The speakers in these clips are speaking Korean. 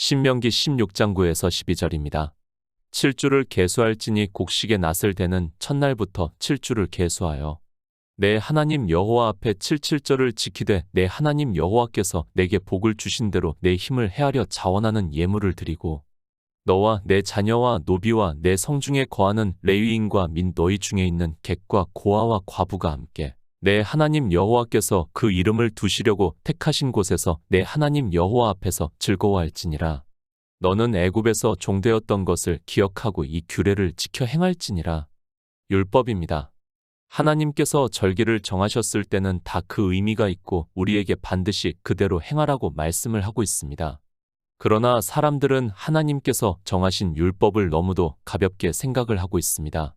신명기 16장 9에서 12절입니다. 7주를 계수할지니 곡식의 낫을 대는 첫날부터 7주를 계수하여 내 하나님 여호와 앞에 77절을 지키되 내 하나님 여호와께서 내게 복을 주신 대로 내 힘을 헤아려 자원하는 예물을 드리고 너와 내 자녀와 노비와 내 성중에 거하는 레위인과 민 너희 중에 있는 객과 고아와 과부가 함께 내 하나님 여호와께서 그 이름을 두시려고 택하신 곳에서 내 하나님 여호와 앞에서 즐거워할지니라. 너는 애굽에서 종되었던 것을 기억하고 이 규례를 지켜 행할지니라. 율법입니다. 하나님께서 절기를 정하셨을 때는 다 그 의미가 있고 우리에게 반드시 그대로 행하라고 말씀을 하고 있습니다. 그러나 사람들은 하나님께서 정하신 율법을 너무도 가볍게 생각을 하고 있습니다.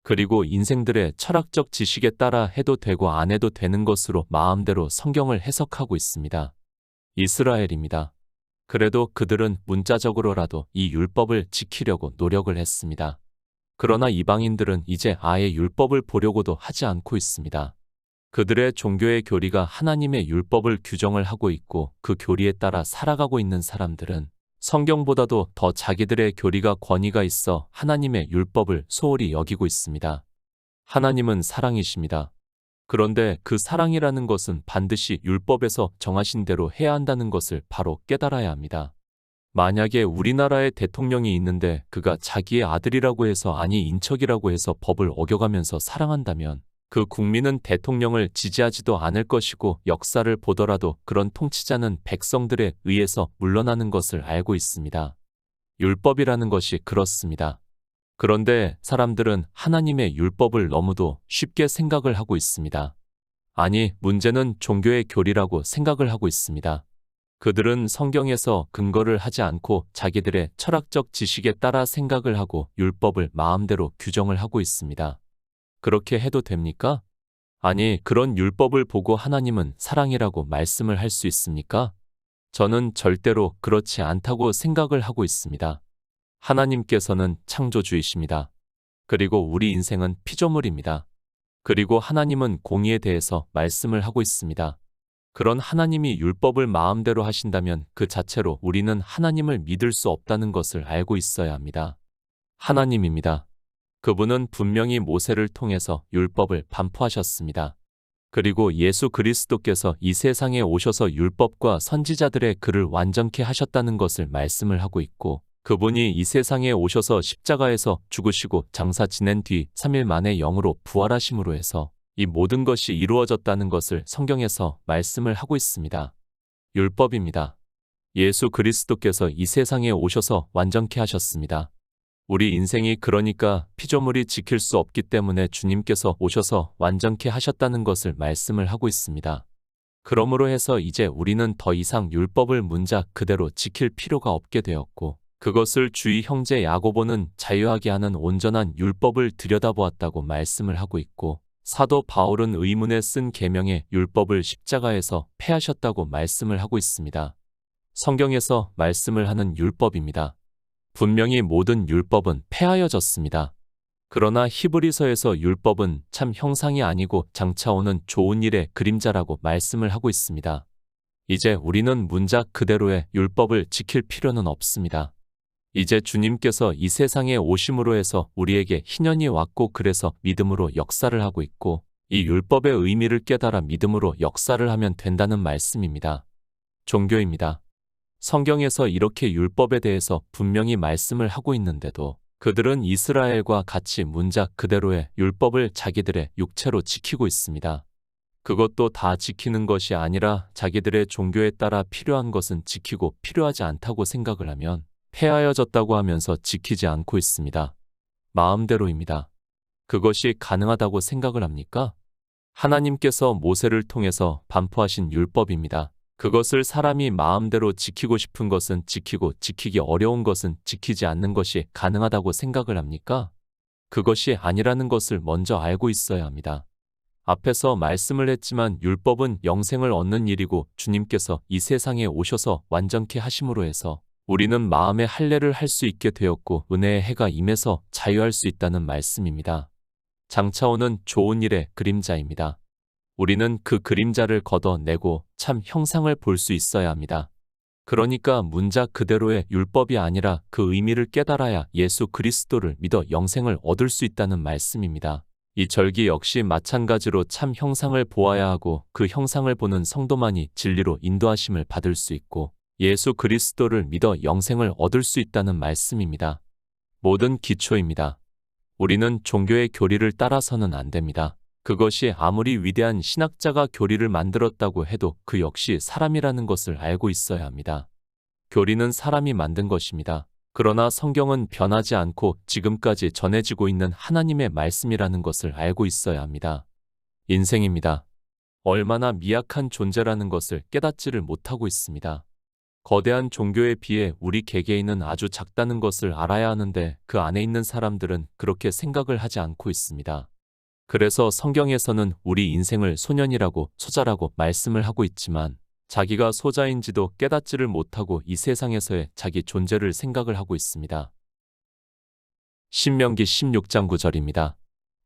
그리고 인생들의 철학적 지식에 따라 해도 되고 안 해도 되는 것으로 마음대로 성경을 해석하고 있습니다. 이스라엘입니다. 그래도 그들은 문자적으로라도 이 율법을 지키려고 노력을 했습니다. 그러나 이방인들은 이제 아예 율법을 보려고도 하지 않고 있습니다. 그들의 종교의 교리가 하나님의 율법을 규정을 하고 있고 그 교리에 따라 살아가고 있는 사람들은 성경보다도 더 자기들의 교리가 권위가 있어 하나님의 율법을 소홀히 여기고 있습니다. 하나님은 사랑이십니다. 그런데 그 사랑이라는 것은 반드시 율법에서 정하신 대로 해야 한다는 것을 바로 깨달아야 합니다. 만약에 우리나라에 대통령이 있는데 그가 자기의 아들이라고 해서 아니 인척이라고 해서 법을 어겨가면서 사랑한다면 그 국민은 대통령을 지지하지도 않을 것이고 역사를 보더라도 그런 통치자는 백성들에 의해서 물러나는 것을 알고 있습니다. 율법이라는 것이 그렇습니다. 그런데 사람들은 하나님의 율법을 너무도 쉽게 생각을 하고 있습니다. 아니, 문제는 종교의 교리라고 생각을 하고 있습니다. 그들은 성경에서 근거를 하지 않고 자기들의 철학적 지식에 따라 생각을 하고 율법을 마음대로 규정을 하고 있습니다. 그렇게 해도 됩니까? 아니, 그런 율법을 보고 하나님은 사랑이라고 말씀을 할 수 있습니까? 저는 절대로 그렇지 않다고 생각을 하고 있습니다. 하나님께서는 창조주이십니다. 그리고 우리 인생은 피조물입니다. 그리고 하나님은 공의에 대해서 말씀을 하고 있습니다. 그런 하나님이 율법을 마음대로 하신다면 그 자체로 우리는 하나님을 믿을 수 없다는 것을 알고 있어야 합니다. 하나님입니다. 그분은 분명히 모세를 통해서 율법을 반포하셨습니다. 그리고 예수 그리스도께서 이 세상에 오셔서 율법과 선지자들의 글을 완전케 하셨다는 것을 말씀을 하고 있고 그분이 이 세상에 오셔서 십자가에서 죽으시고 장사 지낸 뒤 3일 만에 영으로 부활하심으로 해서 이 모든 것이 이루어졌다는 것을 성경에서 말씀을 하고 있습니다. 율법입니다. 예수 그리스도께서 이 세상에 오셔서 완전케 하셨습니다. 우리 인생이 그러니까 피조물이 지킬 수 없기 때문에 주님께서 오셔서 완전케 하셨다는 것을 말씀을 하고 있습니다. 그러므로 해서 이제 우리는 더 이상 율법을 문자 그대로 지킬 필요가 없게 되었고 그것을 주의 형제 야고보는 자유하게 하는 온전한 율법을 들여다보았다고 말씀을 하고 있고 사도 바울은 의문에 쓴 계명의 율법을 십자가에서 폐하셨다고 말씀을 하고 있습니다. 성경에서 말씀을 하는 율법입니다. 분명히 모든 율법은 폐하여졌습니다. 그러나 히브리서에서 율법은 참 형상이 아니고 장차 오는 좋은 일의 그림자라고 말씀을 하고 있습니다. 이제 우리는 문자 그대로의 율법을 지킬 필요는 없습니다. 이제 주님께서 이 세상에 오심으로 해서 우리에게 희년이 왔고 그래서 믿음으로 역사를 하고 있고 이 율법의 의미를 깨달아 믿음으로 역사를 하면 된다는 말씀입니다. 종교입니다. 성경에서 이렇게 율법에 대해서 분명히 말씀을 하고 있는데도 그들은 이스라엘과 같이 문자 그대로의 율법을 자기들의 육체로 지키고 있습니다. 그것도 다 지키는 것이 아니라 자기들의 종교에 따라 필요한 것은 지키고 필요하지 않다고 생각을 하면 폐하여졌다고 하면서 지키지 않고 있습니다. 마음대로입니다. 그것이 가능하다고 생각을 합니까? 하나님께서 모세를 통해서 반포하신 율법입니다. 그것을 사람이 마음대로 지키고 싶은 것은 지키고 지키기 어려운 것은 지키지 않는 것이 가능하다고 생각을 합니까? 그것이 아니라는 것을 먼저 알고 있어야 합니다. 앞에서 말씀을 했지만 율법은 영생을 얻는 일이고 주님께서 이 세상에 오셔서 완전케 하심으로 해서 우리는 마음의 할례를 할 수 있게 되었고 은혜의 해가 임해서 자유할 수 있다는 말씀입니다. 장차 오는 좋은 일의 그림자입니다. 우리는 그 그림자를 걷어내고 참 형상을 볼 수 있어야 합니다. 그러니까 문자 그대로의 율법이 아니라 그 의미를 깨달아야 예수 그리스도를 믿어 영생을 얻을 수 있다는 말씀입니다. 이 절기 역시 마찬가지로 참 형상을 보아야 하고 그 형상을 보는 성도만이 진리로 인도하심을 받을 수 있고 예수 그리스도를 믿어 영생을 얻을 수 있다는 말씀입니다. 모든 기초입니다. 우리는 종교의 교리를 따라서는 안 됩니다. 그것이 아무리 위대한 신학자가 교리를 만들었다고 해도 그 역시 사람이라는 것을 알고 있어야 합니다. 교리는 사람이 만든 것입니다. 그러나 성경은 변하지 않고 지금까지 전해지고 있는 하나님의 말씀이라는 것을 알고 있어야 합니다. 인생입니다. 얼마나 미약한 존재라는 것을 깨닫지를 못하고 있습니다. 거대한 종교에 비해 우리 개개인은 아주 작다는 것을 알아야 하는데 그 안에 있는 사람들은 그렇게 생각을 하지 않고 있습니다. 그래서 성경에서는 우리 인생을 소년이라고 소자라고 말씀을 하고 있지만 자기가 소자인지도 깨닫지를 못하고 이 세상에서의 자기 존재를 생각을 하고 있습니다. 신명기 16장 9절입니다.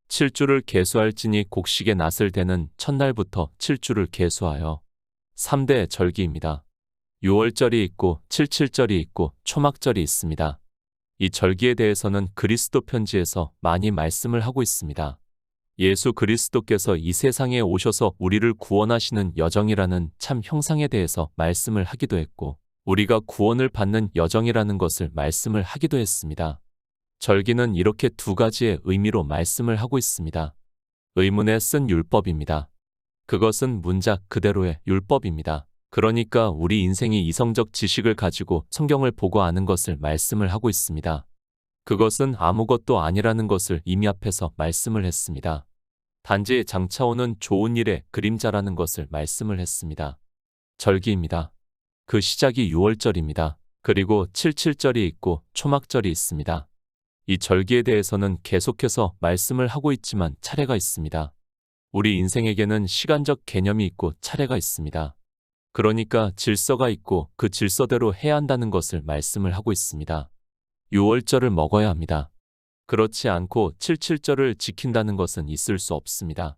7주를 계수할지니 곡식의 낫을 대는 첫날부터 7주를 계수하여 3대 절기입니다. 6월절이 있고 77절이 있고 초막절이 있습니다. 이 절기에 대해서는 그리스도 편지에서 많이 말씀을 하고 있습니다. 예수 그리스도께서 이 세상에 오셔서 우리를 구원하시는 여정이라는 참 형상에 대해서 말씀을 하기도 했고 우리가 구원을 받는 여정이라는 것을 말씀을 하기도 했습니다. 절기는 이렇게 두 가지의 의미로 말씀을 하고 있습니다. 의문에 쓴 율법입니다. 그것은 문자 그대로의 율법입니다. 그러니까 우리 인생이 이성적 지식을 가지고 성경을 보고 아는 것을 말씀을 하고 있습니다. 그것은 아무것도 아니라는 것을 이미 앞에서 말씀을 했습니다. 단지 장차오는 좋은 일의 그림자라는 것을 말씀을 했습니다. 절기입니다. 그 시작이 6월절입니다. 그리고 77절이 있고 초막절이 있습니다. 이 절기에 대해서는 계속해서 말씀을 하고 있지만 차례가 있습니다. 우리 인생에게는 시간적 개념이 있고 차례가 있습니다. 그러니까 질서가 있고 그 질서대로 해야 한다는 것을 말씀을 하고 있습니다. 6월절을 먹어야 합니다. 그렇지 않고 77절을 지킨다는 것은 있을 수 없습니다.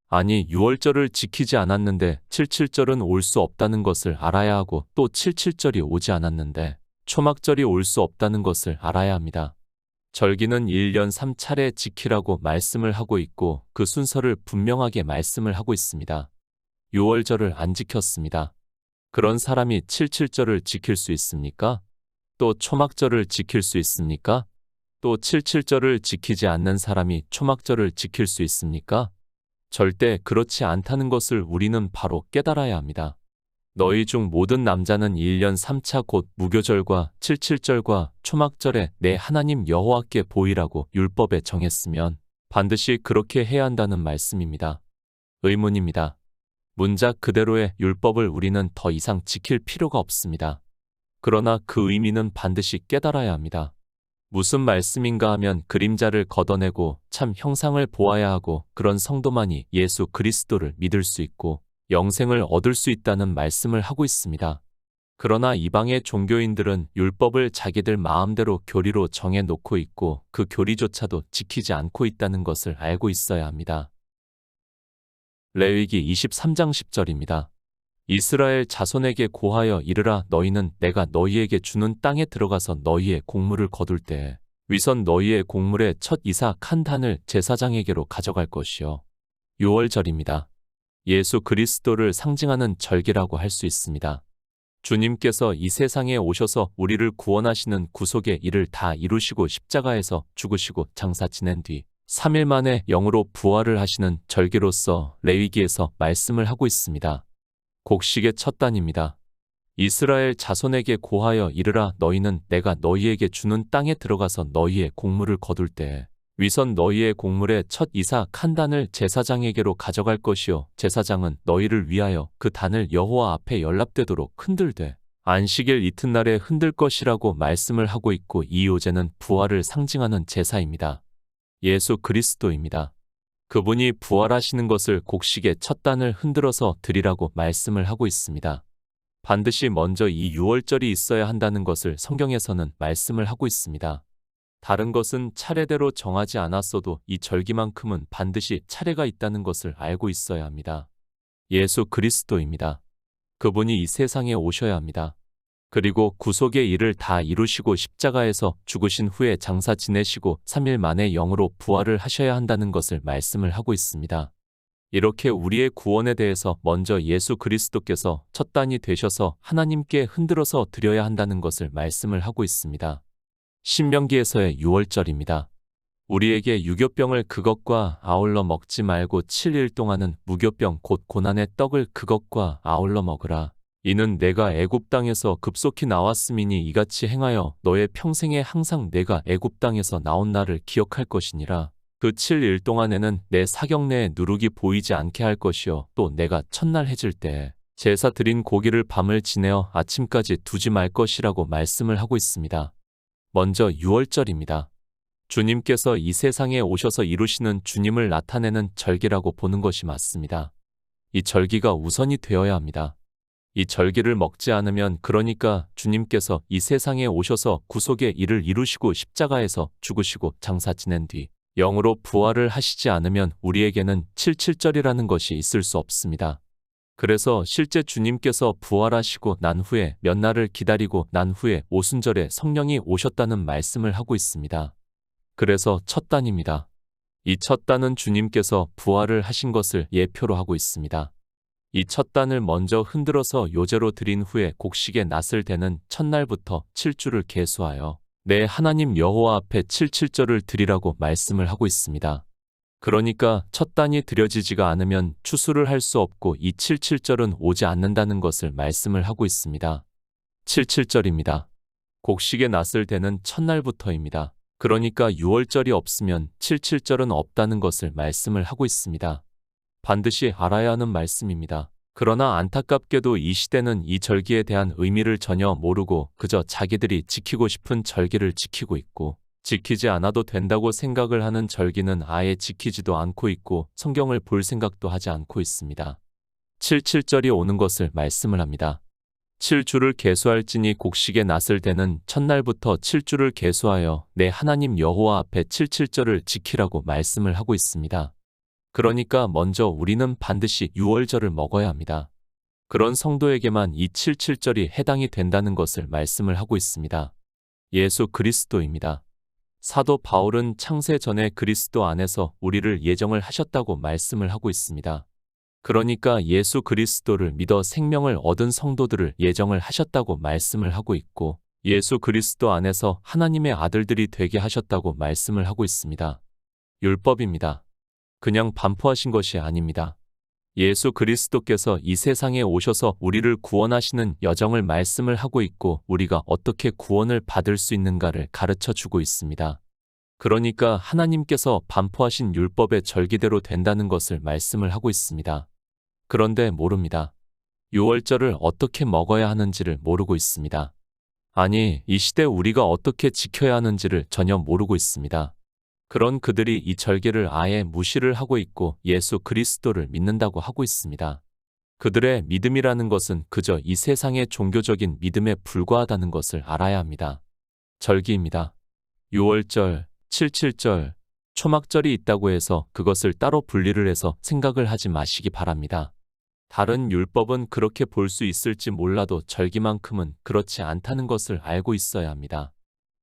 아니 6월절을 지키지 않았는데 77절은 올 수 없다는 것을 알아야 하고 또 77절이 오지 않았는데 초막절이 올 수 없다는 것을 알아야 합니다. 절기는 1년 3차례 지키라고 말씀을 하고 있고 그 순서를 분명하게 말씀을 하고 있습니다. 6월절을 안 지켰습니다. 그런 사람이 77절을 지킬 수 있습니까? 또 초막절을 지킬 수 있습니까? 또 77절을 지키지 않는 사람이 초막절을 지킬 수 있습니까? 절대 그렇지 않다는 것을 우리는 바로 깨달아야 합니다. 너희 중 모든 남자는 1년 3차 곧 무교절과 77절과 초막절에 내 하나님 여호와께 보이라고 율법에 정했으면 반드시 그렇게 해야 한다는 말씀입니다. 의문입니다. 문자 그대로의 율법을 우리는 더 이상 지킬 필요가 없습니다. 그러나 그 의미는 반드시 깨달아야 합니다. 무슨 말씀인가 하면 그림자를 걷어내고 참 형상을 보아야 하고 그런 성도만이 예수 그리스도를 믿을 수 있고 영생을 얻을 수 있다는 말씀을 하고 있습니다. 그러나 이방의 종교인들은 율법을 자기들 마음대로 교리로 정해놓고 있고 그 교리조차도 지키지 않고 있다는 것을 알고 있어야 합니다. 레위기 23장 10절입니다. 이스라엘 자손에게 고하여 이르라 너희는 내가 너희에게 주는 땅에 들어가서 너희의 곡물을 거둘 때에 위선 너희의 곡물의 첫 이삭 한 단을 제사장에게로 가져갈 것이요. 6월절입니다. 예수 그리스도를 상징하는 절기라고 할 수 있습니다. 주님께서 이 세상에 오셔서 우리를 구원하시는 구속의 일을 다 이루시고 십자가에서 죽으시고 장사 지낸 뒤 3일 만에 영으로 부활을 하시는 절기로서 레위기에서 말씀을 하고 있습니다. 곡식의 첫 단입니다. 이스라엘 자손에게 고하여 이르라 너희는 내가 너희에게 주는 땅에 들어가서 너희의 곡물을 거둘 때에 위선 너희의 곡물의 첫 이삭 한 단을 제사장에게로 가져갈 것이요 제사장은 너희를 위하여 그 단을 여호와 앞에 연락되도록 흔들되 안식일 이튿날에 흔들 것이라고 말씀을 하고 있고 이 요제는 부활을 상징하는 제사입니다. 예수 그리스도입니다. 그분이 부활하시는 것을 곡식의 첫 단을 흔들어서 드리라고 말씀을 하고 있습니다. 반드시 먼저 이 6월절이 있어야 한다는 것을 성경에서는 말씀을 하고 있습니다. 다른 것은 차례대로 정하지 않았어도 이 절기만큼은 반드시 차례가 있다는 것을 알고 있어야 합니다. 예수 그리스도입니다. 그분이 이 세상에 오셔야 합니다. 그리고 구속의 일을 다 이루시고 십자가에서 죽으신 후에 장사 지내시고 3일 만에 영으로 부활을 하셔야 한다는 것을 말씀을 하고 있습니다. 이렇게 우리의 구원에 대해서 먼저 예수 그리스도께서 첫 단이 되셔서 하나님께 흔들어서 드려야 한다는 것을 말씀을 하고 있습니다. 신명기에서의 6월절입니다. 우리에게 유교병을 그것과 아울러 먹지 말고 7일 동안은 무교병 곧 고난의 떡을 그것과 아울러 먹으라. 이는 내가 애굽 땅에서 급속히 나왔음이니 이같이 행하여 너의 평생에 항상 내가 애굽 땅에서 나온 날을 기억할 것이니라. 그 7일 동안에는 내 사경 내에 누룩이 보이지 않게 할 것이요 또 내가 첫날 해질 때에 제사 드린 고기를 밤을 지내어 아침까지 두지 말 것이라고 말씀을 하고 있습니다. 먼저 6월절입니다. 주님께서 이 세상에 오셔서 이루시는 주님을 나타내는 절기라고 보는 것이 맞습니다. 이 절기가 우선이 되어야 합니다. 이 절기를 먹지 않으면 그러니까 주님께서 이 세상에 오셔서 구속의 일을 이루시고 십자가에서 죽으시고 장사 지낸 뒤 영으로 부활을 하시지 않으면 우리에게는 77절이라는 것이 있을 수 없습니다. 그래서 실제 주님께서 부활하시고 난 후에 몇 날을 기다리고 난 후에 오순절에 성령이 오셨다는 말씀을 하고 있습니다. 그래서 첫 단입니다. 이 첫 단은 주님께서 부활을 하신 것을 예표로 하고 있습니다. 이 첫 단을 먼저 흔들어서 요제로 드린 후에 곡식의 낫을 대는 첫날부터 7주를 계수하여 내 하나님 여호와 앞에 77절을 드리라고 말씀을 하고 있습니다. 그러니까 첫 단이 드려지지가 않으면 추수를 할 수 없고 이 77절은 오지 않는다는 것을 말씀을 하고 있습니다. 77절입니다. 곡식의 낫을 대는 첫날부터입니다. 그러니까 6월절이 없으면 77절은 없다는 것을 말씀을 하고 있습니다. 반드시 알아야 하는 말씀입니다. 그러나 안타깝게도 이 시대는 이 절기에 대한 의미를 전혀 모르고 그저 자기들이 지키고 싶은 절기를 지키고 있고 지키지 않아도 된다고 생각을 하는 절기는 아예 지키지도 않고 있고 성경을 볼 생각도 하지 않고 있습니다. 77절이 오는 것을 말씀을 합니다. 7주를 계수할지니 곡식의 낫을 대는 첫날부터 7주를 계수하여 내 하나님 여호와 앞에 77절을 지키라고 말씀을 하고 있습니다. 그러니까 먼저 우리는 반드시 6월절을 먹어야 합니다. 그런 성도에게만 이 77절이 해당이 된다는 것을 말씀을 하고 있습니다. 예수 그리스도입니다. 사도 바울은 창세 전에 그리스도 안에서 우리를 예정을 하셨다고 말씀을 하고 있습니다. 그러니까 예수 그리스도를 믿어 생명을 얻은 성도들을 예정을 하셨다고 말씀을 하고 있고 예수 그리스도 안에서 하나님의 아들들이 되게 하셨다고 말씀을 하고 있습니다. 율법입니다. 그냥 반포하신 것이 아닙니다. 예수 그리스도께서 이 세상에 오셔서 우리를 구원하시는 여정을 말씀을 하고 있고 우리가 어떻게 구원을 받을 수 있는가를 가르쳐 주고 있습니다. 그러니까 하나님께서 반포하신 율법의 절기대로 된다는 것을 말씀을 하고 있습니다. 그런데 모릅니다. 6월절을 어떻게 먹어야 하는지를 모르고 있습니다. 아니, 이 시대 우리가 어떻게 지켜야 하는지를 전혀 모르고 있습니다. 그런 그들이 이 절기를 아예 무시를 하고 있고 예수 그리스도를 믿는다고 하고 있습니다. 그들의 믿음이라는 것은 그저 이 세상의 종교적인 믿음에 불과하다는 것을 알아야 합니다. 절기입니다. 6월절, 77절, 초막절이 있다고 해서 그것을 따로 분리를 해서 생각을 하지 마시기 바랍니다. 다른 율법은 그렇게 볼 수 있을지 몰라도 절기만큼은 그렇지 않다는 것을 알고 있어야 합니다.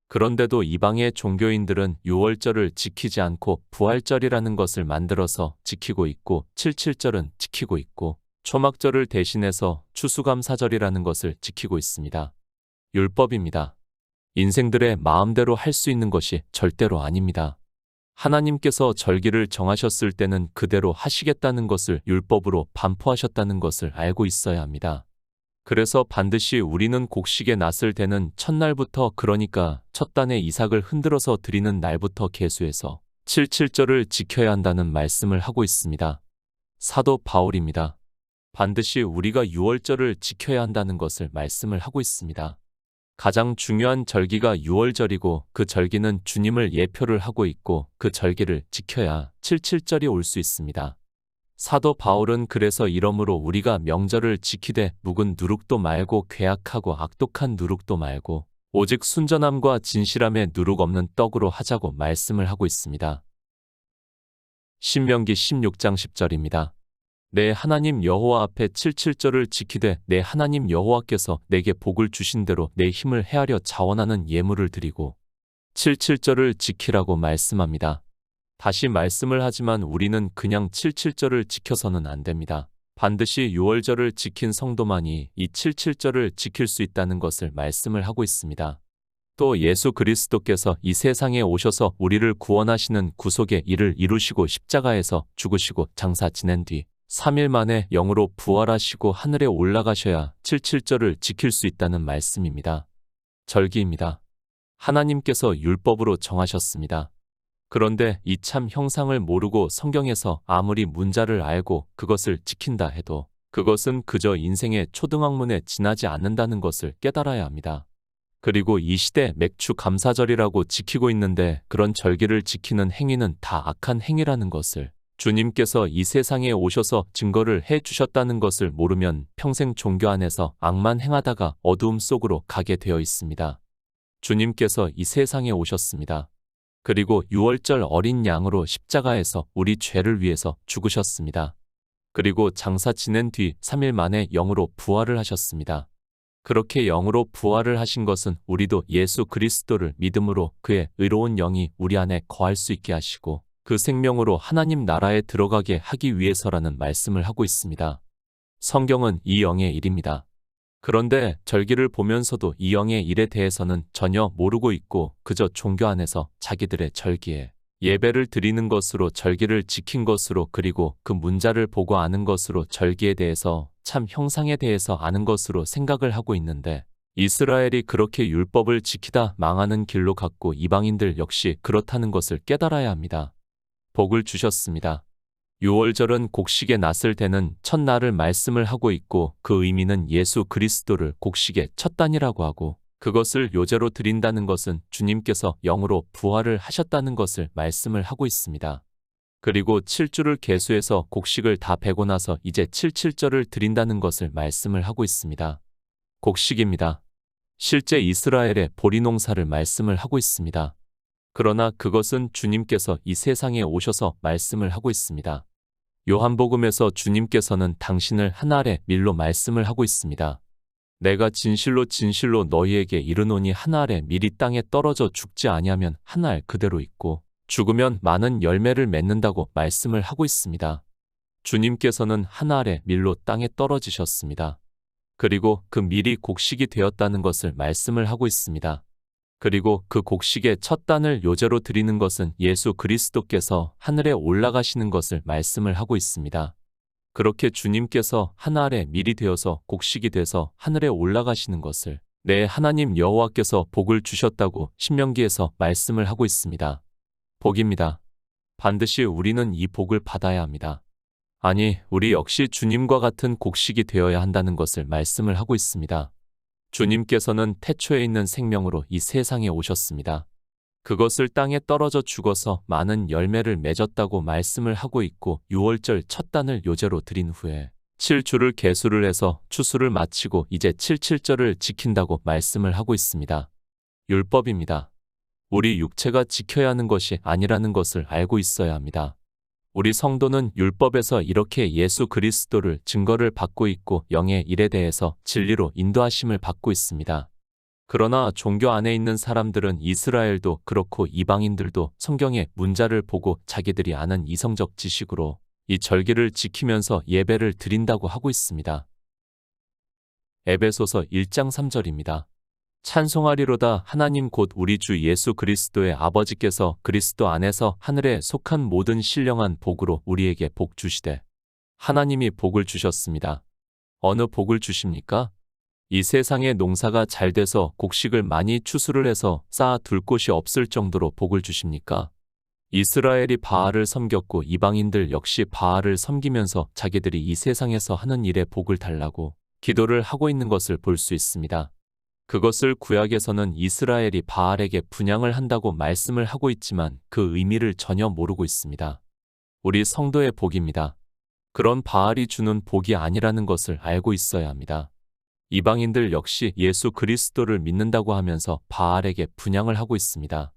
그런데도 이방의 종교인들은 6월절을 지키지 않고 부활절이라는 것을 만들어서 지키고 있고 77절은 지키고 있고 초막절을 대신해서 추수감사절이라는 것을 지키고 있습니다. 율법입니다. 인생들의 마음대로 할 수 있는 것이 절대로 아닙니다. 하나님께서 절기를 정하셨을 때는 그대로 하시겠다는 것을 율법으로 반포하셨다는 것을 알고 있어야 합니다. 그래서 반드시 우리는 곡식의 낫을 대는 첫날부터 그러니까 첫 단의 이삭을 흔들어서 드리는 날부터 계수해서 77절을 지켜야 한다는 말씀을 하고 있습니다. 사도 바울입니다. 반드시 우리가 6월절을 지켜야 한다는 것을 말씀을 하고 있습니다. 가장 중요한 절기가 6월절이고 그 절기는 주님을 예표를 하고 있고 그 절기를 지켜야 77절이 올 수 있습니다. 사도 바울은 그래서 이러므로 우리가 명절을 지키되 묵은 누룩도 말고 괴악하고 악독한 누룩도 말고 오직 순전함과 진실함에 누룩 없는 떡으로 하자고 말씀을 하고 있습니다. 신명기 16장 10절입니다. 내 하나님 여호와 앞에 77절을 지키되 내 하나님 여호와께서 내게 복을 주신 대로 내 힘을 헤아려 자원하는 예물을 드리고 77절을 지키라고 말씀합니다. 다시 말씀을 하지만 우리는 그냥 77절을 지켜서는 안 됩니다. 반드시 유월절을 지킨 성도만이 이 77절을 지킬 수 있다는 것을 말씀을 하고 있습니다. 또 예수 그리스도께서 이 세상에 오셔서 우리를 구원하시는 구속의 일을 이루시고 십자가에서 죽으시고 장사 지낸 뒤 3일 만에 영으로 부활하시고 하늘에 올라가셔야 77절을 지킬 수 있다는 말씀입니다. 절기입니다. 하나님께서 율법으로 정하셨습니다. 그런데 이 참 형상을 모르고 성경에서 아무리 문자를 알고 그것을 지킨다 해도 그것은 그저 인생의 초등학문에 지나지 않는다는 것을 깨달아야 합니다. 그리고 이 시대 맥주 감사절이라고 지키고 있는데 그런 절기를 지키는 행위는 다 악한 행위라는 것을 주님께서 이 세상에 오셔서 증거를 해 주셨다는 것을 모르면 평생 종교 안에서 악만 행하다가 어두움 속으로 가게 되어 있습니다. 주님께서 이 세상에 오셨습니다. 그리고 유월절 어린 양으로 십자가에서 우리 죄를 위해서 죽으셨습니다. 그리고 장사 지낸 뒤 3일 만에 영으로 부활을 하셨습니다. 그렇게 영으로 부활을 하신 것은 우리도 예수 그리스도를 믿음으로 그의 의로운 영이 우리 안에 거할 수 있게 하시고 그 생명으로 하나님 나라에 들어가게 하기 위해서라는 말씀을 하고 있습니다. 성경은 이 영의 일입니다. 그런데 절기를 보면서도 이 영의 일에 대해서는 전혀 모르고 있고 그저 종교 안에서 자기들의 절기에 예배를 드리는 것으로 절기를 지킨 것으로 그리고 그 문자를 보고 아는 것으로 절기에 대해서 참 형상에 대해서 아는 것으로 생각을 하고 있는데 이스라엘이 그렇게 율법을 지키다 망하는 길로 갔고 이방인들 역시 그렇다는 것을 깨달아야 합니다. 복을 주셨습니다. 유월절은 곡식의 낫을 대는 첫날을 말씀을 하고 있고 그 의미는 예수 그리스도를 곡식의 첫 단이라고 하고 그것을 요제로 드린다는 것은 주님께서 영으로 부활을 하셨다는 것을 말씀을 하고 있습니다. 그리고 7주를 계수해서 곡식을 다 베고 나서 이제 77절을 드린다는 것을 말씀을 하고 있습니다. 곡식입니다. 실제 이스라엘의 보리농사를 말씀을 하고 있습니다. 그러나 그것은 주님께서 이 세상에 오셔서 말씀을 하고 있습니다. 요한복음에서 주님께서는 당신을 한 알의 밀로 말씀을 하고 있습니다. 내가 진실로 진실로 너희에게 이르노니 한 알의 밀이 땅에 떨어져 죽지 아니하면 한 알 그대로 있고 죽으면 많은 열매를 맺는다고 말씀을 하고 있습니다. 주님께서는 한 알의 밀로 땅에 떨어지셨습니다. 그리고 그 밀이 곡식이 되었다는 것을 말씀을 하고 있습니다. 그리고 그 곡식의 첫 단을 요제로 드리는 것은 예수 그리스도께서 하늘에 올라가시는 것을 말씀을 하고 있습니다. 그렇게 주님께서 한 알의 밀이 되어서 곡식이 돼서 하늘에 올라가시는 것을 내 하나님 여호와께서 복을 주셨다고 신명기에서 말씀을 하고 있습니다. 복입니다. 반드시 우리는 이 복을 받아야 합니다. 아니, 우리 역시 주님과 같은 곡식이 되어야 한다는 것을 말씀을 하고 있습니다. 주님께서는 태초에 있는 생명으로 이 세상에 오셨습니다. 그것을 땅에 떨어져 죽어서 많은 열매를 맺었다고 말씀을 하고 있고 유월절 첫 단을 요제로 드린 후에 7주를 계수를 해서 추수를 마치고 이제 77절을 지킨다고 말씀을 하고 있습니다. 율법입니다. 우리 육체가 지켜야 하는 것이 아니라는 것을 알고 있어야 합니다. 우리 성도는 율법에서 이렇게 예수 그리스도를 증거를 받고 있고 영의 일에 대해서 진리로 인도하심을 받고 있습니다. 그러나 종교 안에 있는 사람들은 이스라엘도 그렇고 이방인들도 성경의 문자를 보고 자기들이 아는 이성적 지식으로 이 절기를 지키면서 예배를 드린다고 하고 있습니다. 에베소서 1장 3절입니다. 찬송하리로다 하나님 곧 우리 주 예수 그리스도의 아버지께서 그리스도 안에서 하늘에 속한 모든 신령한 복으로 우리에게 복 주시되 하나님이 복을 주셨습니다. 어느 복을 주십니까? 이 세상에 농사가 잘 돼서 곡식을 많이 추수를 해서 쌓아 둘 곳이 없을 정도로 복을 주십니까? 이스라엘이 바알을 섬겼고 이방인들 역시 바알을 섬기면서 자기들이 이 세상에서 하는 일에 복을 달라고 기도를 하고 있는 것을 볼 수 있습니다. 그것을 구약에서는 이스라엘이 바알에게 분향을 한다고 말씀을 하고 있지만 그 의미를 전혀 모르고 있습니다. 우리 성도의 복입니다. 그런 바알이 주는 복이 아니라는 것을 알고 있어야 합니다. 이방인들 역시 예수 그리스도를 믿는다고 하면서 바알에게 분향을 하고 있습니다.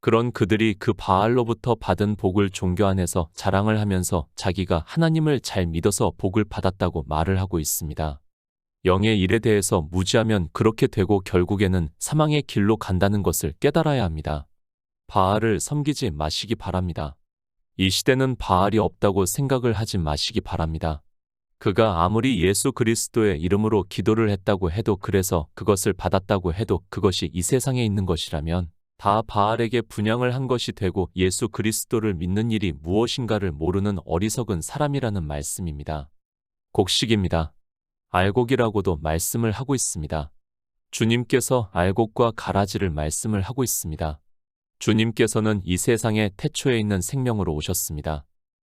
그런 그들이 그 바알로부터 받은 복을 종교 안에서 자랑을 하면서 자기가 하나님을 잘 믿어서 복을 받았다고 말을 하고 있습니다. 영의 일에 대해서 무지하면 그렇게 되고 결국에는 사망의 길로 간다는 것을 깨달아야 합니다. 바알을 섬기지 마시기 바랍니다. 이 시대는 바알이 없다고 생각을 하지 마시기 바랍니다. 그가 아무리 예수 그리스도의 이름으로 기도를 했다고 해도 그래서 그것을 받았다고 해도 그것이 이 세상에 있는 것이라면 다 바알에게 분향을 한 것이 되고 예수 그리스도를 믿는 일이 무엇인가를 모르는 어리석은 사람이라는 말씀입니다. 곡식입니다. 알곡이라고도 말씀을 하고 있습니다. 주님께서 알곡과 가라지를 말씀을 하고 있습니다. 주님께서는 이 세상에 태초에 있는 생명으로 오셨습니다.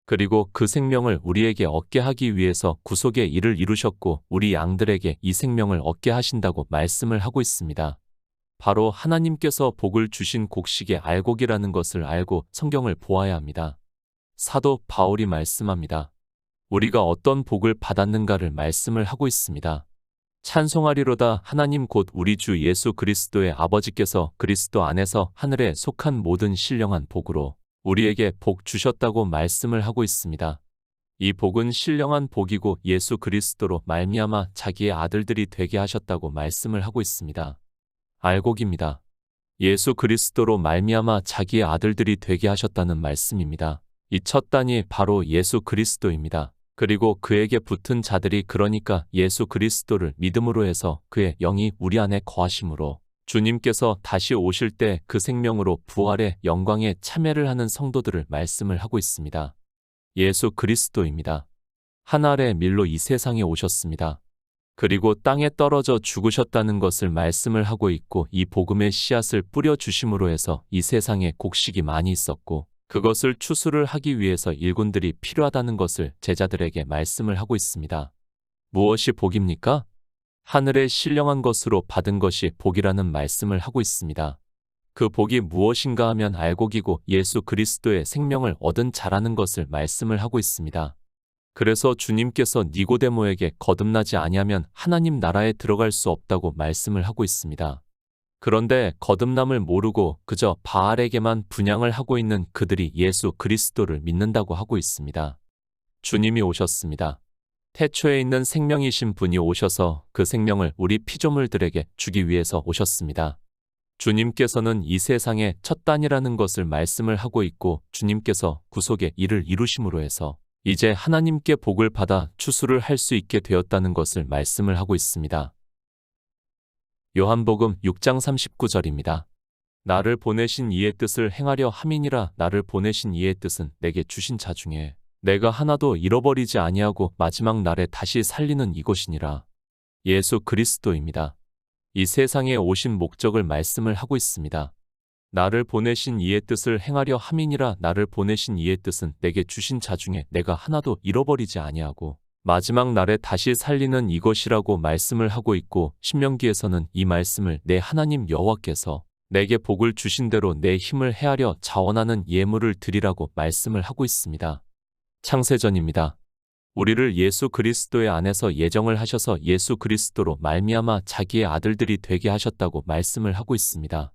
그리고 그 생명을 우리에게 얻게 하기 위해서 구속의 일을 이루셨고 우리 양들에게 이 생명을 얻게 하신다고 말씀을 하고 있습니다. 바로 하나님께서 복을 주신 곡식의 알곡이라는 것을 알고 성경을 보아야 합니다. 사도 바울이 말씀합니다. 우리가 어떤 복을 받았는가를 말씀을 하고 있습니다. 찬송하리로다 하나님 곧 우리 주 예수 그리스도의 아버지께서 그리스도 안에서 하늘에 속한 모든 신령한 복으로 우리에게 복 주셨다고 말씀을 하고 있습니다. 이 복은 신령한 복이고 예수 그리스도로 말미암아 자기의 아들들이 되게 하셨다고 말씀을 하고 있습니다. 알곡입니다. 예수 그리스도로 말미암아 자기의 아들들이 되게 하셨다는 말씀입니다. 이 첫 단이 바로 예수 그리스도입니다. 그리고 그에게 붙은 자들이 그러니까 예수 그리스도를 믿음으로 해서 그의 영이 우리 안에 거하심으로 주님께서 다시 오실 때 그 생명으로 부활의 영광에 참여를 하는 성도들을 말씀을 하고 있습니다. 예수 그리스도입니다. 한 알의 밀로 이 세상에 오셨습니다. 그리고 땅에 떨어져 죽으셨다는 것을 말씀을 하고 있고 이 복음의 씨앗을 뿌려 주심으로 해서 이 세상에 곡식이 많이 있었고 그것을 추수를 하기 위해서 일꾼들이 필요하다는 것을 제자들에게 말씀을 하고 있습니다. 무엇이 복입니까? 하늘의 신령한 것으로 받은 것이 복이라는 말씀을 하고 있습니다. 그 복이 무엇인가 하면 알곡이고 예수 그리스도의 생명을 얻은 자라는 것을 말씀을 하고 있습니다. 그래서 주님께서 니고데모에게 거듭나지 아니하면 하나님 나라에 들어갈 수 없다고 말씀을 하고 있습니다. 그런데 거듭남을 모르고 그저 바알에게만 분향을 하고 있는 그들이 예수 그리스도를 믿는다고 하고 있습니다. 주님이 오셨습니다. 태초에 있는 생명이신 분이 오셔서 그 생명을 우리 피조물들에게 주기 위해서 오셨습니다. 주님께서는 이 세상의 첫 단이라는 것을 말씀을 하고 있고 주님께서 구속의 일을 이루심으로 해서 이제 하나님께 복을 받아 추수를 할 수 있게 되었다는 것을 말씀을 하고 있습니다. 요한복음 6장 39절입니다. 나를 보내신 이의 뜻을 행하려 함이니라. 나를 보내신 이의 뜻은 내게 주신 자 중에 내가 하나도 잃어버리지 아니하고 마지막 날에 다시 살리는 이것이니라. 예수 그리스도입니다. 이 세상에 오신 목적을 말씀을 하고 있습니다. 나를 보내신 이의 뜻을 행하려 함이니라. 나를 보내신 이의 뜻은 내게 주신 자 중에 내가 하나도 잃어버리지 아니하고 마지막 날에 다시 살리는 이것이라고 말씀을 하고 있고 신명기에서는 이 말씀을 내 하나님 여호와께서 내게 복을 주신 대로 내 힘을 헤아려 자원하는 예물을 드리라고 말씀을 하고 있습니다. 창세전입니다. 우리를 예수 그리스도의 안에서 예정을 하셔서 예수 그리스도로 말미암아 자기의 아들들이 되게 하셨다고 말씀을 하고 있습니다.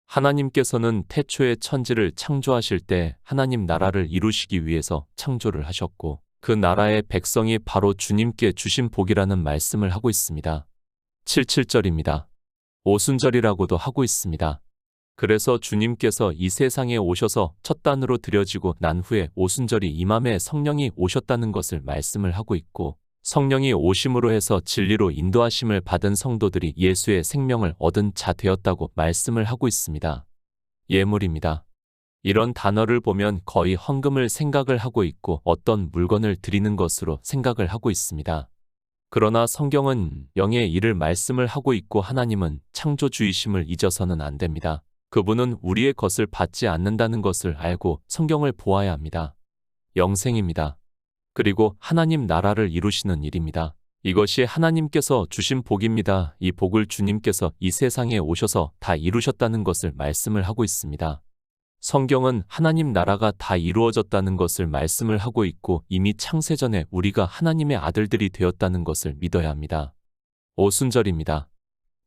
하나님께서는 태초에 천지를 창조하실 때 하나님 나라를 이루시기 위해서 창조를 하셨고 그 나라의 백성이 바로 주님께 주신 복이라는 말씀을 하고 있습니다. 77절입니다. 오순절이라고도 하고 있습니다. 그래서 주님께서 이 세상에 오셔서 첫 단으로 드려지고 난 후에 오순절이 임함에 성령이 오셨다는 것을 말씀을 하고 있고 성령이 오심으로 해서 진리로 인도하심을 받은 성도들이 예수의 생명을 얻은 자 되었다고 말씀을 하고 있습니다. 예물입니다. 이런 단어를 보면 거의 헌금을 생각을 하고 있고 어떤 물건을 드리는 것으로 생각을 하고 있습니다. 그러나 성경은 영의 일을 말씀을 하고 있고 하나님은 창조주이심을 잊어서는 안 됩니다. 그분은 우리의 것을 받지 않는다는 것을 알고 성경을 보아야 합니다. 영생입니다. 그리고 하나님 나라를 이루시는 일입니다. 이것이 하나님께서 주신 복입니다. 이 복을 주님께서 이 세상에 오셔서 다 이루셨다는 것을 말씀을 하고 있습니다. 성경은 하나님 나라가 다 이루어졌다는 것을 말씀을 하고 있고 이미 창세전에 우리가 하나님의 아들들이 되었다는 것을 믿어야 합니다. 오순절입니다.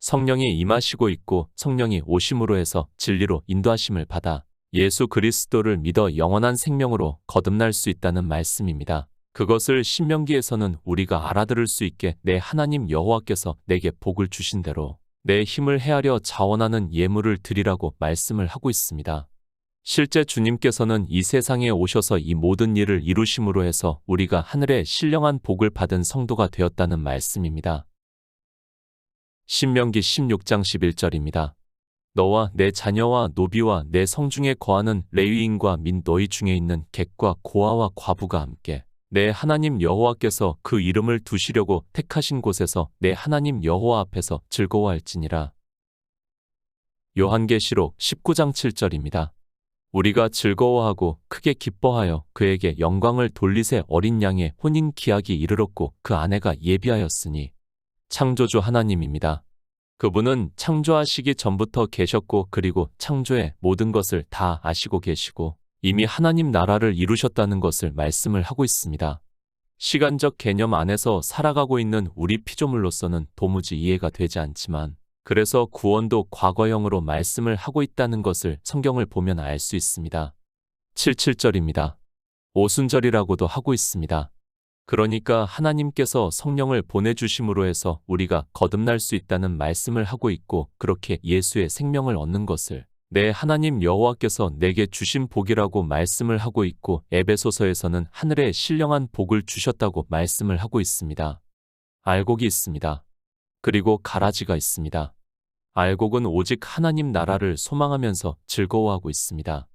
성령이 임하시고 있고 성령이 오심으로 해서 진리로 인도하심을 받아 예수 그리스도를 믿어 영원한 생명으로 거듭날 수 있다는 말씀입니다. 그것을 신명기에서는 우리가 알아들을 수 있게 내 하나님 여호와께서 내게 복을 주신 대로 내 힘을 헤아려 자원하는 예물을 드리라고 말씀을 하고 있습니다. 실제 주님께서는 이 세상에 오셔서 이 모든 일을 이루심으로 해서 우리가 하늘의 신령한 복을 받은 성도가 되었다는 말씀입니다. 신명기 16장 11절입니다. 너와 내 자녀와 노비와 내 성중에 거하는 레위인과 민 너희 중에 있는 객과 고아와 과부가 함께 내 하나님 여호와께서 그 이름을 두시려고 택하신 곳에서 내 하나님 여호와 앞에서 즐거워할지니라. 요한계시록 19장 7절입니다. 우리가 즐거워하고 크게 기뻐하여 그에게 영광을 돌리세 어린 양의 혼인 기약이 이르렀고 그 아내가 예비하였으니 창조주 하나님입니다. 그분은 창조하시기 전부터 계셨고 그리고 창조의 모든 것을 다 아시고 계시고 이미 하나님 나라를 이루셨다는 것을 말씀을 하고 있습니다. 시간적 개념 안에서 살아가고 있는 우리 피조물로서는 도무지 이해가 되지 않지만 그래서 구원도 과거형으로 말씀을 하고 있다는 것을 성경을 보면 알 수 있습니다. 77절입니다. 오순절이라고도 하고 있습니다. 그러니까 하나님께서 성령을 보내주심으로 해서 우리가 거듭날 수 있다는 말씀을 하고 있고 그렇게 예수의 생명을 얻는 것을 내 하나님 여호와께서 내게 주신 복이라고 말씀을 하고 있고 에베소서에서는 하늘의 신령한 복을 주셨다고 말씀을 하고 있습니다. 알곡이 있습니다. 그리고 가라지가 있습니다. 알곡은 오직 하나님 나라를 소망하면서 즐거워하고 있습니다.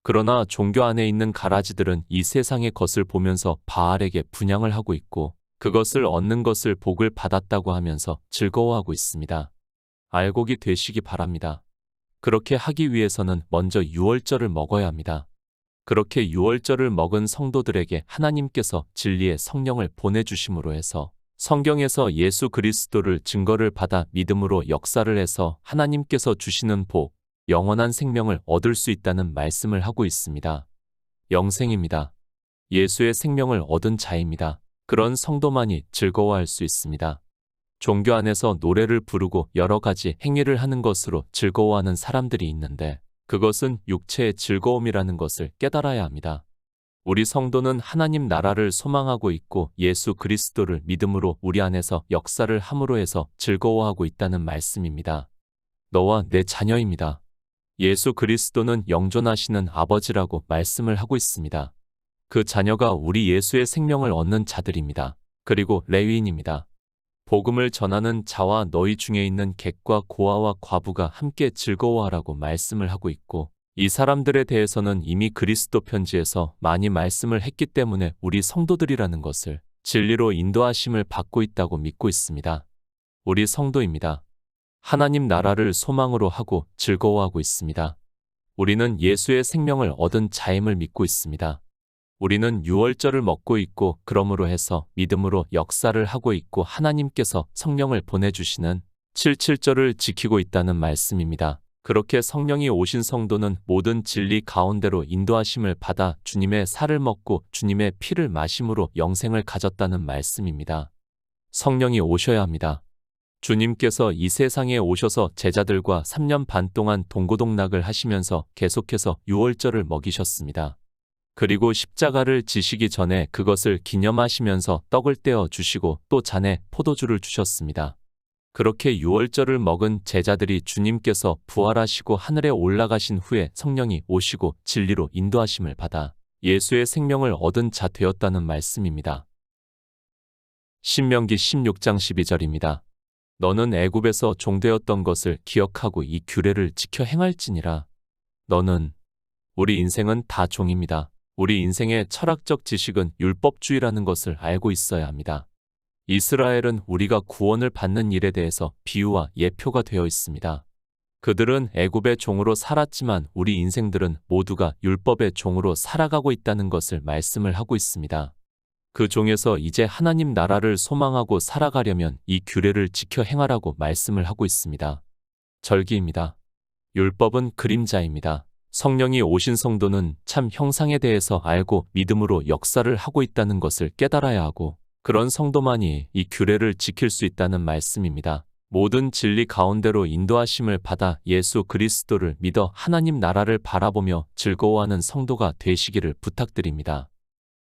그러나 종교 안에 있는 가라지들은 이 세상의 것을 보면서 바알에게 분향을 하고 있고 그것을 얻는 것을 복을 받았다고 하면서 즐거워하고 있습니다. 알곡이 되시기 바랍니다. 그렇게 하기 위해서는 먼저 유월절을 먹어야 합니다. 그렇게 유월절을 먹은 성도들에게 하나님께서 진리의 성령을 보내주심으로 해서 성경에서 예수 그리스도를 증거를 받아 믿음으로 역사를 해서 하나님께서 주시는 복, 영원한 생명을 얻을 수 있다는 말씀을 하고 있습니다. 영생입니다. 예수의 생명을 얻은 자입니다. 그런 성도만이 즐거워할 수 있습니다. 종교 안에서 노래를 부르고 여러 가지 행위를 하는 것으로 즐거워하는 사람들이 있는데 그것은 육체의 즐거움이라는 것을 깨달아야 합니다. 우리 성도는 하나님 나라를 소망하고 있고 예수 그리스도를 믿음으로 우리 안에서 역사를 함으로 해서 즐거워하고 있다는 말씀입니다. 너와 내 자녀입니다. 예수 그리스도는 영존하시는 아버지라고 말씀을 하고 있습니다. 그 자녀가 우리 예수의 생명을 얻는 자들입니다. 그리고 레위인입니다. 복음을 전하는 자와 너희 중에 있는 객과 고아와 과부가 함께 즐거워하라고 말씀을 하고 있고 이 사람들에 대해서는 이미 그리스도 편지에서 많이 말씀을 했기 때문에 우리 성도들이라는 것을 진리로 인도하심을 받고 있다고 믿고 있습니다. 우리 성도입니다. 하나님 나라를 소망으로 하고 즐거워하고 있습니다. 우리는 예수의 생명을 얻은 자임을 믿고 있습니다. 우리는 유월절을 먹고 있고 그러므로 해서 믿음으로 역사를 하고 있고 하나님께서 성령을 보내주시는 77절을 지키고 있다는 말씀입니다. 그렇게 성령이 오신 성도는 모든 진리 가운데로 인도하심을 받아 주님의 살을 먹고 주님의 피를 마심으로 영생을 가졌다는 말씀입니다. 성령이 오셔야 합니다. 주님께서 이 세상에 오셔서 제자들과 3년 반 동안 동고동락을 하시면서 계속해서 유월절을 먹이셨습니다. 그리고 십자가를 지시기 전에 그것을 기념하시면서 떡을 떼어 주시고 또 잔에 포도주를 주셨습니다. 그렇게 유월절을 먹은 제자들이 주님께서 부활하시고 하늘에 올라가신 후에 성령이 오시고 진리로 인도하심을 받아 예수의 생명을 얻은 자 되었다는 말씀입니다. 신명기 16장 12절입니다. 너는 애굽에서 종되었던 것을 기억하고 이 규례를 지켜 행할지니라. 너는 우리 인생은 다 종입니다. 우리 인생의 철학적 지식은 율법주의라는 것을 알고 있어야 합니다. 이스라엘은 우리가 구원을 받는 일에 대해서 비유와 예표가 되어 있습니다. 그들은 애굽의 종으로 살았지만 우리 인생들은 모두가 율법의 종으로 살아가고 있다는 것을 말씀을 하고 있습니다. 그 종에서 이제 하나님 나라를 소망하고 살아가려면 이 규례를 지켜 행하라고 말씀을 하고 있습니다. 절기입니다. 율법은 그림자입니다. 성령이 오신 성도는 참 형상에 대해서 알고 믿음으로 역사를 하고 있다는 것을 깨달아야 하고 그런 성도만이 이 규례를 지킬 수 있다는 말씀입니다. 모든 진리 가운데로 인도하심을 받아 예수 그리스도를 믿어 하나님 나라를 바라보며 즐거워하는 성도가 되시기를 부탁드립니다.